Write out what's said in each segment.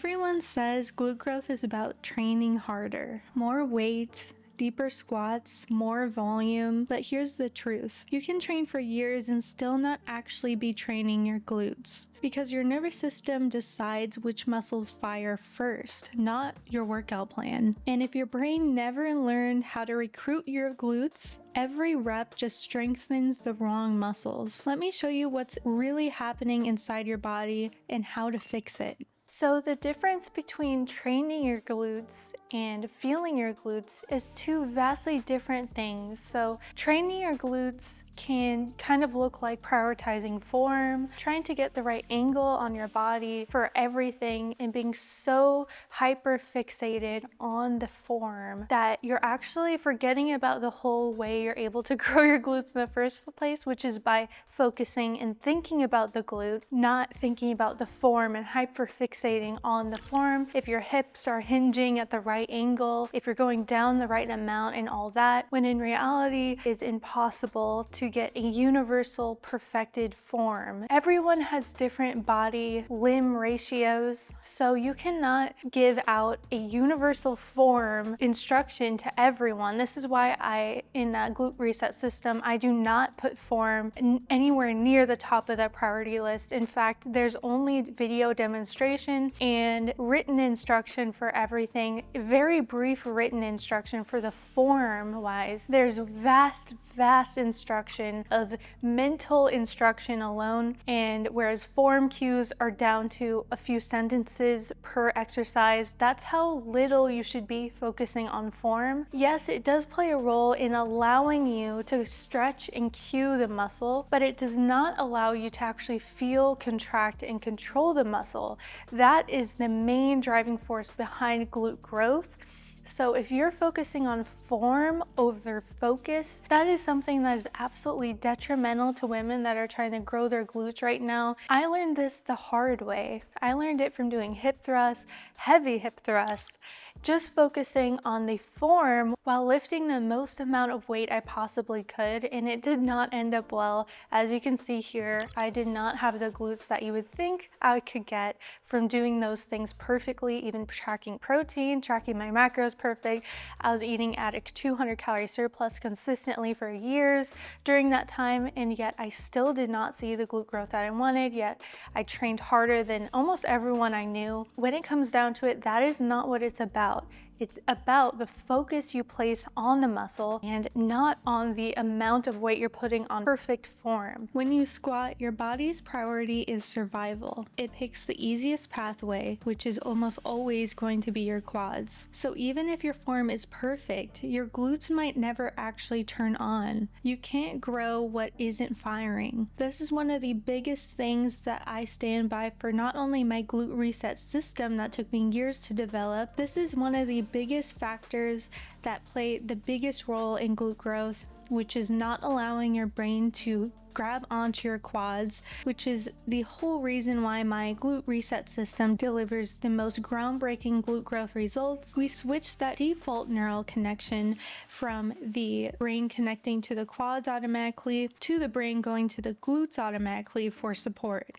Everyone says glute growth is about training harder, more weight, deeper squats, more volume, but here's the truth. You can train for years and still not actually be training your glutes, because your nervous system decides which muscles fire first, not your workout plan. And if your brain never learned how to recruit your glutes, every rep just strengthens the wrong muscles. Let me show you what's really happening inside your body and how to fix it. So the difference between training your glutes and feeling your glutes is two vastly different things. So training your glutes can kind of look like prioritizing form, trying to get the right angle on your body for everything, and being so hyper fixated on the form that you're actually forgetting about the whole way you're able to grow your glutes in the first place, which is by focusing and thinking about the glute, not thinking about the form and hyper fixating on the form. If your hips are hinging at the right angle, if you're going down the right amount and all that, when in reality it's impossible to get a universal perfected form. Everyone has different body limb ratios, so you cannot give out a universal form instruction to everyone. This is why in that glute reset system, I do not put form anywhere near the top of that priority list. In fact, there's only video demonstration and written instruction for everything. Very brief written instruction for the form wise. There's vast instruction of mental instruction alone, and whereas form cues are down to a few sentences per exercise, that's how little you should be focusing on form. Yes, it does play a role in allowing you to stretch and cue the muscle, but it does not allow you to actually feel, contract, and control the muscle. That is the main driving force behind glute growth. So if you're focusing on form over focus, that is something that is absolutely detrimental to women that are trying to grow their glutes right now. I learned this the hard way. I learned it from doing hip thrusts, heavy hip thrusts, just focusing on the form while lifting the most amount of weight I possibly could, and it did not end up well. As you can see here, I did not have the glutes that you would think I could get from doing those things perfectly, even tracking protein, tracking my macros perfect. I was eating at a 200 calorie surplus consistently for years during that time, and yet I still did not see the glute growth that I wanted, yet I trained harder than almost everyone I knew. When it comes down to it, that is not what it's about. It's about the focus you place on the muscle and not on the amount of weight you're putting on perfect form. When you squat, your body's priority is survival. It picks the easiest pathway, which is almost always going to be your quads. So even if your form is perfect, your glutes might never actually turn on. You can't grow what isn't firing. This is one of the biggest things that I stand by for not only my glute reset system that took me years to develop. This is one of the biggest factors that play the biggest role in glute growth, which is not allowing your brain to grab onto your quads, which is the whole reason why my glute reset system delivers the most groundbreaking glute growth results. We switched that default neural connection from the brain connecting to the quads automatically to the brain going to the glutes automatically for support.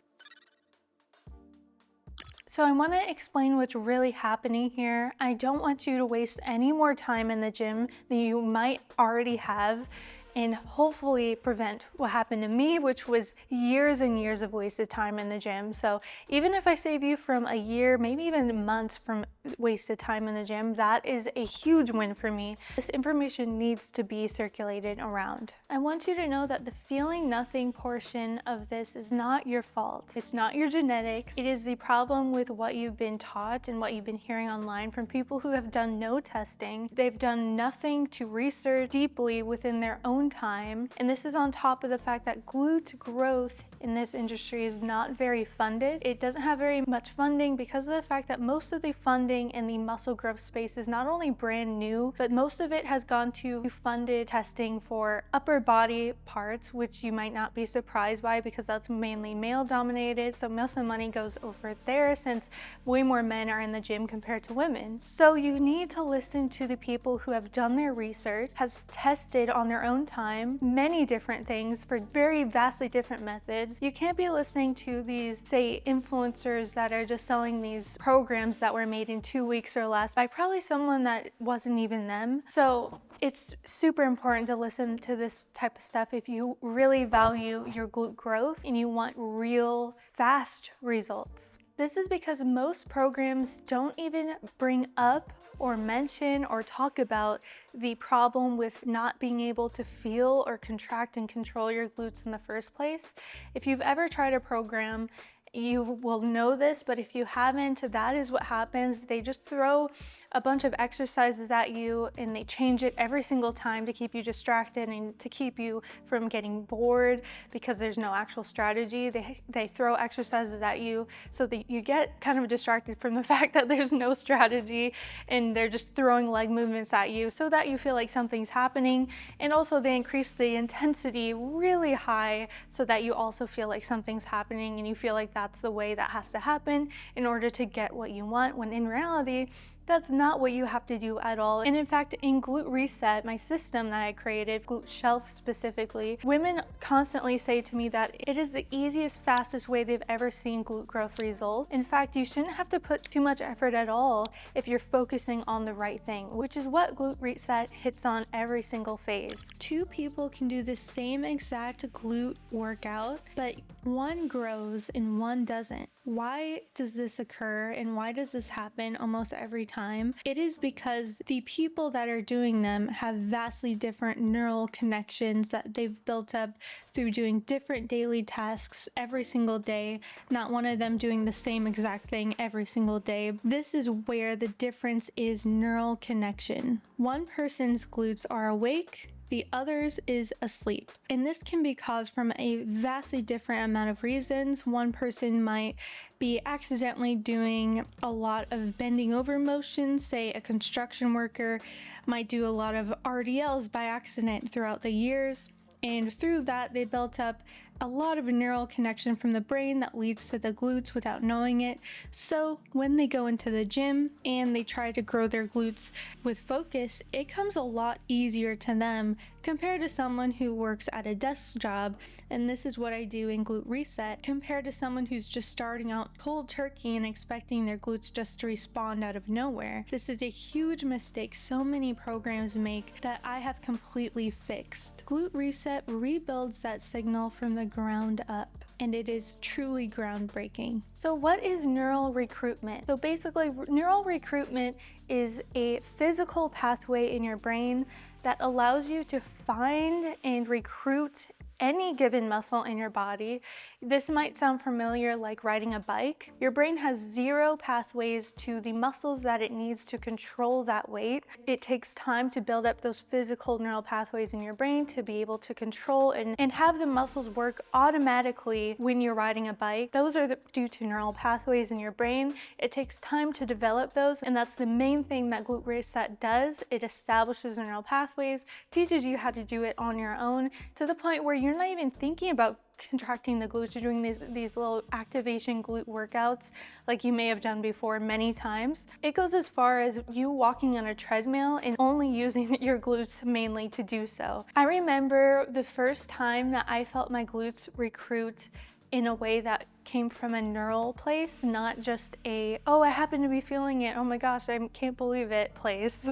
So I want to explain what's really happening here. I don't want you to waste any more time in the gym than you might already have, and hopefully prevent what happened to me, which was years and years of wasted time in the gym. So even if I save you from a year, maybe even months from wasted time in the gym, that is a huge win for me. This information needs to be circulated around. I want you to know that the feeling nothing portion of this is not your fault. It's not your genetics. It is the problem with what you've been taught and what you've been hearing online from people who have done no testing. They've done nothing to research deeply within their own time, and this is on top of the fact that glute growth in this industry is not very funded. It doesn't have very much funding because of the fact that most of the funding in the muscle growth space is not only brand new, but most of it has gone to funded testing for upper body parts, which you might not be surprised by because that's mainly male dominated. So most of the money goes over there since way more men are in the gym compared to women. So you need to listen to the people who have done their research, has tested on their own time many different things for very vastly different methods, kids. You can't be listening to these, say, influencers that are just selling these programs that were made in 2 weeks or less by probably someone that wasn't even them. So it's super important to listen to this type of stuff if you really value your glute growth and you want real fast results. This is because most programs don't even bring up or mention or talk about the problem with not being able to feel or contract and control your glutes in the first place. If you've ever tried a program, you will know this, but if you haven't, that is what happens. They just throw a bunch of exercises at you and they change it every single time to keep you distracted and to keep you from getting bored because there's no actual strategy. They throw exercises at you so that you get kind of distracted from the fact that there's no strategy, and they're just throwing leg movements at you so that you feel like something's happening. And also they increase the intensity really high so that you also feel like something's happening and you feel like that's the way that has to happen in order to get what you want, when in reality, that's not what you have to do at all. And in fact, in Glute Reset, my system that I created, Glute Shelf specifically, women constantly say to me that it is the easiest, fastest way they've ever seen glute growth result. In fact, you shouldn't have to put too much effort at all if you're focusing on the right thing, which is what Glute Reset hits on every single phase. Two people can do the same exact glute workout, but one grows and one doesn't. Why does this occur and why does this happen almost every time? It is because the people that are doing them have vastly different neural connections that they've built up through doing different daily tasks every single day, not one of them doing the same exact thing every single day. This is where the difference is neural connection. One person's glutes are awake, the others is asleep. And this can be caused from a vastly different amount of reasons. One person might be accidentally doing a lot of bending over motions. Say a construction worker might do a lot of RDLs by accident throughout the years. And through that, they built up a lot of neural connection from the brain that leads to the glutes without knowing it. So when they go into the gym and they try to grow their glutes with focus, it comes a lot easier to them compared to someone who works at a desk job. And this is what I do in Glute Reset, compared to someone who's just starting out cold turkey and expecting their glutes just to respond out of nowhere. This is a huge mistake so many programs make that I have completely fixed. Glute Reset rebuilds that signal from the ground up, and it is truly groundbreaking. So what is neural recruitment? So basically, neural recruitment is a physical pathway in your brain that allows you to find and recruit any given muscle in your body. This might sound familiar, like riding a bike. Your brain has zero pathways to the muscles that it needs to control that weight. It takes time to build up those physical neural pathways in your brain to be able to control and have the muscles work automatically when you're riding a bike. Those are due to neural pathways in your brain. It takes time to develop those, and that's the main thing that Glute Reset does. It establishes the neural pathways, teaches you how to do it on your own, to the point where you're not even thinking about contracting the glutes. You're doing these little activation glute workouts like you may have done before many times. It goes as far as you walking on a treadmill and only using your glutes mainly to do so. I remember the first time that I felt my glutes recruit in a way that came from a neural place, not just a, oh, I happen to be feeling it, oh my gosh, I can't believe it place.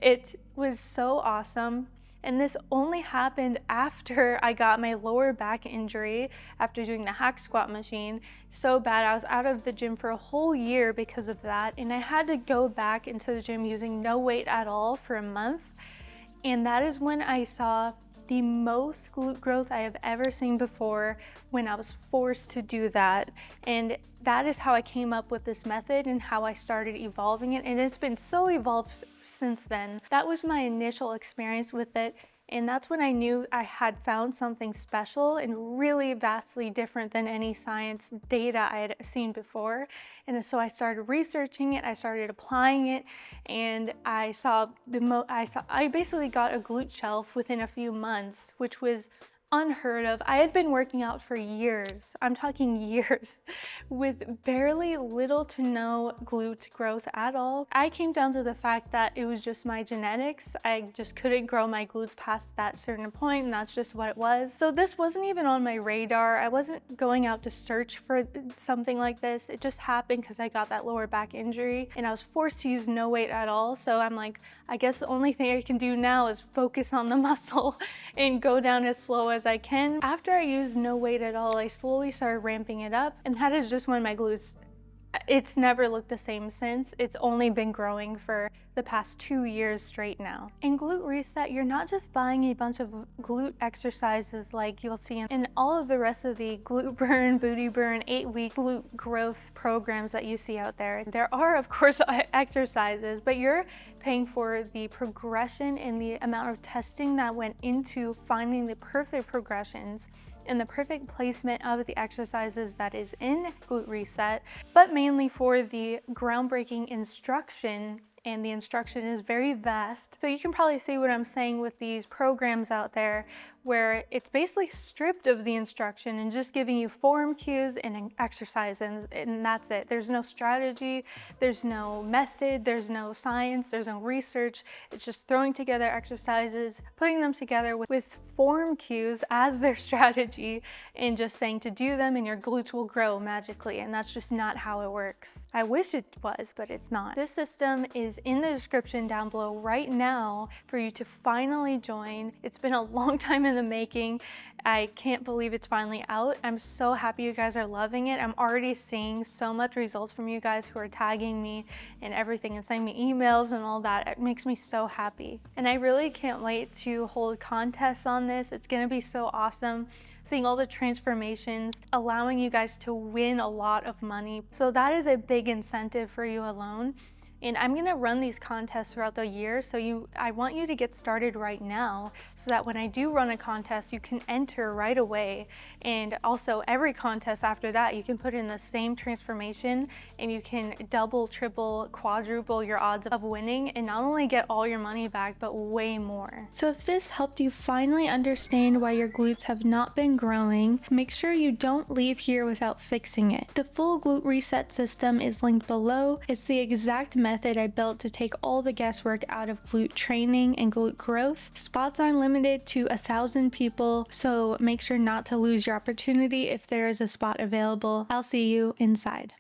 It was so awesome. And this only happened after I got my lower back injury after doing the hack squat machine. So bad, I was out of the gym for a whole year because of that. And I had to go back into the gym using no weight at all for a month. And that is when I saw the most glute growth I have ever seen before, when I was forced to do that. And that is how I came up with this method and how I started evolving it. And it's been so evolved since then. That was my initial experience with it. And that's when I knew I had found something special and really vastly different than any science data I had seen before. And so I started researching it, I started applying it, and I basically got a glute shelf within a few months, which was unheard of. I had been working out for years, I'm talking years, with barely little to no glute growth at all. I came down to the fact that it was just my genetics. I just couldn't grow my glutes past that certain point, and that's just what it was. So this wasn't even on my radar. I wasn't going out to search for something like this. It just happened because I got that lower back injury and I was forced to use no weight at all. So I'm like, I guess the only thing I can do now is focus on the muscle and go down as slow as I can. After I used no weight at all, I slowly started ramping it up, and that is just when my glutes, it's never looked the same since. It's only been growing for the past 2 years straight now. In Glute Reset, you're not just buying a bunch of glute exercises like you'll see in all of the rest of the glute burn, booty burn, 8-week glute growth programs that you see out there. There are, of course, exercises, but you're paying for the progression and the amount of testing that went into finding the perfect progressions and the perfect placement of the exercises that is in Glute Reset, but mainly for the groundbreaking instruction. And the instruction is very vast. So you can probably see what I'm saying with these programs out there, where it's basically stripped of the instruction and just giving you form cues and exercise, and that's it. There's no strategy, there's no method, there's no science, there's no research. It's just throwing together exercises, putting them together with form cues as their strategy, and just saying to do them and your glutes will grow magically, and that's just not how it works. I wish it was, but it's not. This system is in the description down below right now for you to finally join. It's been a long time in the making. I can't believe it's finally out. I'm so happy you guys are loving it. I'm already seeing so much results from you guys who are tagging me and everything and sending me emails and all that. It makes me so happy. And I really can't wait to hold contests on this. It's gonna be so awesome seeing all the transformations, allowing you guys to win a lot of money. So that is a big incentive for you alone. And I'm gonna run these contests throughout the year, so I want you to get started right now so that when I do run a contest, you can enter right away. And also every contest after that, you can put in the same transformation and you can double, triple, quadruple your odds of winning and not only get all your money back, but way more. So if this helped you finally understand why your glutes have not been growing, make sure you don't leave here without fixing it. The full Glute Reset system is linked below. It's the exact method I built to take all the guesswork out of glute training and glute growth. Spots aren't limited to 1,000 people, so make sure not to lose your opportunity if there is a spot available. I'll see you inside.